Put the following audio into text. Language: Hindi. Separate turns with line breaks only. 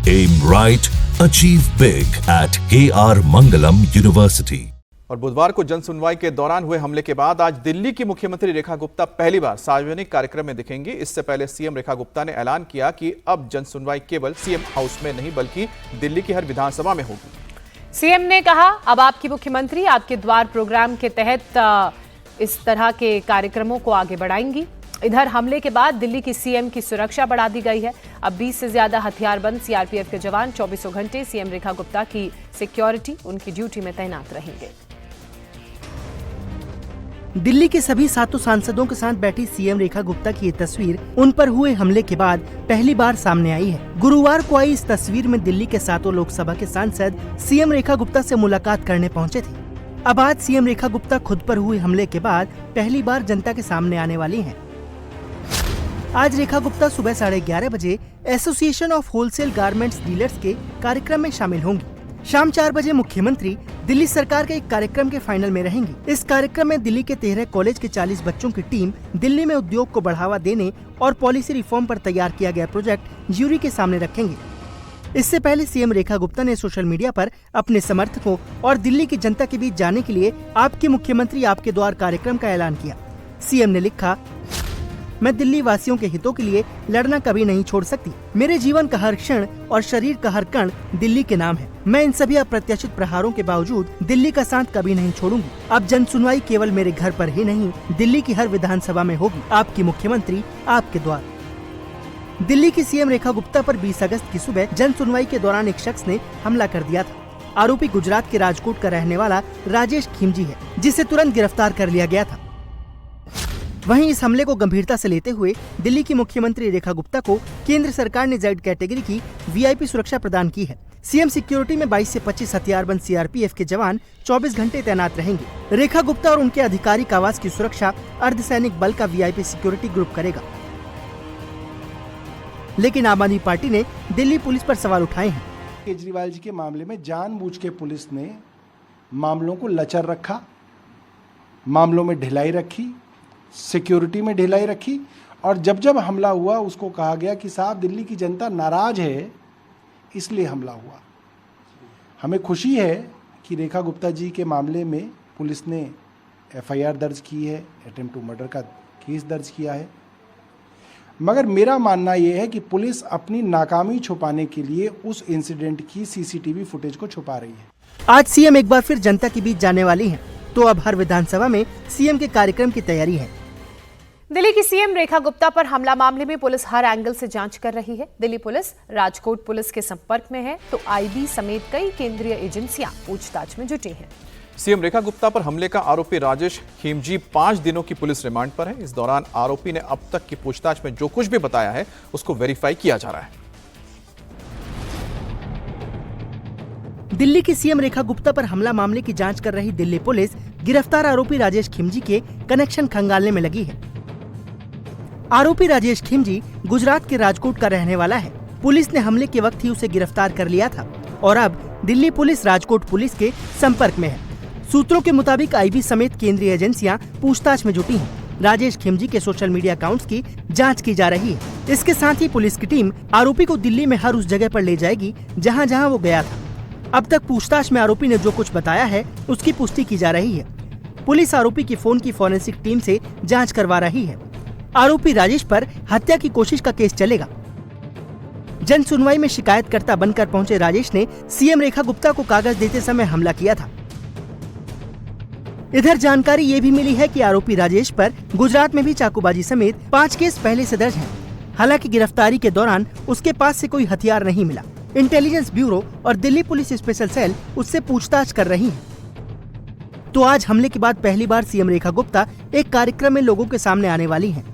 Aim right, achieve big at KR Mangalam University.
और बुधवार को जन सुनवाई के दौरान हुए हमले के बाद आज दिल्ली की मुख्यमंत्री रेखा गुप्ता पहली बार सार्वजनिक कार्यक्रम में दिखेंगी। इससे पहले सीएम रेखा गुप्ता ने ऐलान किया कि अब जन सुनवाई केवल सीएम हाउस में नहीं बल्कि दिल्ली की हर विधानसभा में होगी।
सीएम ने कहा, अब आपकी मुख्यमंत्री आपके द्वार प्रोग्राम के तहत इस तरह के कार्यक्रमों को आगे बढ़ाएंगी। इधर हमले के बाद दिल्ली की सीएम की सुरक्षा बढ़ा दी गई है। अब 20 से ज्यादा हथियारबंद सीआरपीएफ के जवान 24 घंटे सीएम रेखा गुप्ता की सिक्योरिटी, उनकी ड्यूटी में तैनात रहेंगे।
दिल्ली के सभी 7 सांसदों के साथ बैठी सीएम रेखा गुप्ता की ये तस्वीर उन पर हुए हमले के बाद पहली बार सामने आई है। गुरुवार को आई इस तस्वीर में दिल्ली के 7 लोकसभा के सांसद सीएम रेखा गुप्ता से मुलाकात करने पहुंचे थे। अब आज सीएम रेखा गुप्ता खुद पर हुए हमले के बाद पहली बार जनता के सामने आने वाली हैं। आज रेखा गुप्ता सुबह 11:30 बजे association of wholesale garments dealers के कार्यक्रम में शामिल होंगी। शाम 4 बजे मुख्यमंत्री दिल्ली सरकार के एक कार्यक्रम के फाइनल में रहेंगी। इस कार्यक्रम में दिल्ली के 13 कॉलेज के 40 बच्चों की टीम दिल्ली में उद्योग को बढ़ावा देने और पॉलिसी रिफॉर्म पर तैयार किया गया प्रोजेक्ट ज्यूरी के सामने रखेंगे। इससे पहले सीएम रेखा गुप्ता ने सोशल मीडिया पर अपने समर्थकों और दिल्ली की जनता के बीच जाने के लिए आपके मुख्यमंत्री आपके द्वार कार्यक्रम का ऐलान किया। सीएम ने लिखा, मैं दिल्ली वासियों के हितों के लिए लड़ना कभी नहीं छोड़ सकती। मेरे जीवन का हर क्षण और शरीर का हर कण दिल्ली के नाम है। मैं इन सभी अप्रत्याशित प्रहारों के बावजूद दिल्ली का साथ कभी नहीं छोड़ूंगी। अब जन सुनवाई केवल मेरे घर पर ही नहीं, दिल्ली की हर विधानसभा में होगी। आपकी मुख्यमंत्री आपके द्वार। दिल्ली की सीएम रेखा गुप्ता पर 20 अगस्त की सुबह जन सुनवाई के दौरान एक शख्स ने हमला कर दिया था। आरोपी गुजरात के राजकोट का रहने वाला राजेश खिमजी है, जिसे तुरंत गिरफ्तार कर लिया गया था। वहीं इस हमले को गंभीरता से लेते हुए दिल्ली की मुख्यमंत्री रेखा गुप्ता को केंद्र सरकार ने जेड कैटेगरी की वीआईपी सुरक्षा प्रदान की है। सीएम सिक्योरिटी में 22 से 25 हथियारबंद सीआरपीएफ के जवान 24 घंटे तैनात रहेंगे। रेखा गुप्ता और उनके आधिकारिक आवास की सुरक्षा अर्धसैनिक बल का वीआईपी सिक्योरिटी ग्रुप करेगा। लेकिन आम आदमी पार्टी ने दिल्ली पुलिस पर सवाल उठाए हैं।
केजरीवाल जी के मामले में जानबूझ के पुलिस ने मामलों को लचर रखा, मामलों में ढिलाई रखी, सिक्योरिटी में ढिलाई रखी, और जब जब हमला हुआ उसको कहा गया कि साहब दिल्ली की जनता नाराज है इसलिए हमला हुआ। हमें खुशी है कि रेखा गुप्ता जी के मामले में पुलिस ने एफआईआर दर्ज की है, अटेम्प्ट टू मर्डर का केस दर्ज किया है। मगर मेरा मानना यह है कि पुलिस अपनी नाकामी छुपाने के लिए उस इंसिडेंट की सीसीटीवी फुटेज को छुपा रही है।
आज सीएम एक बार फिर जनता के बीच जाने वाली हैं, तो अब हर विधानसभा में सीएम के कार्यक्रम की तैयारी है।
दिल्ली की सीएम रेखा गुप्ता पर हमला मामले में पुलिस हर एंगल से जांच कर रही है। दिल्ली पुलिस राजकोट पुलिस के संपर्क में है, तो आईबी समेत कई केंद्रीय एजेंसियां पूछताछ में जुटी हैं।
सीएम रेखा गुप्ता पर हमले का आरोपी राजेश खिमजी 5 दिनों की पुलिस रिमांड पर है। इस दौरान आरोपी ने अब तक की पूछताछ में जो कुछ भी बताया है उसको वेरीफाई किया जा रहा है।
दिल्ली की सीएम रेखा गुप्ता पर हमला मामले की जांच कर रही दिल्ली पुलिस गिरफ्तार आरोपी राजेश खिमजी के कनेक्शन खंगालने में लगी है। आरोपी राजेश खिमजी गुजरात के राजकोट का रहने वाला है। पुलिस ने हमले के वक्त ही उसे गिरफ्तार कर लिया था और अब दिल्ली पुलिस राजकोट पुलिस के संपर्क में है। सूत्रों के मुताबिक आईबी समेत केंद्रीय एजेंसियां पूछताछ में जुटी हैं। राजेश खिमजी के सोशल मीडिया अकाउंट्स की जांच की जा रही है। इसके साथ ही पुलिस की टीम आरोपी को दिल्ली में हर उस जगह पर ले जाएगी जहां जहां वो गया था। अब तक पूछताछ में आरोपी ने जो कुछ बताया है उसकी पुष्टि की जा रही है। पुलिस आरोपी की फोन की फॉरेंसिक टीम से जांच करवा रही है। आरोपी राजेश पर हत्या की कोशिश का केस चलेगा। जन सुनवाई में शिकायतकर्ता बनकर पहुंचे राजेश ने सीएम रेखा गुप्ता को कागज देते समय हमला किया था। इधर जानकारी ये भी मिली है कि आरोपी राजेश पर गुजरात में भी चाकूबाजी समेत 5 केस पहले से दर्ज हैं। हालांकि गिरफ्तारी के दौरान उसके पास से कोई हथियार नहीं मिला। इंटेलिजेंस ब्यूरो और दिल्ली पुलिस स्पेशल सेल उससे पूछताछ कर रही है। तो आज हमले के बाद पहली बार सीएम रेखा गुप्ता एक कार्यक्रम में लोगों के सामने आने वाली हैं।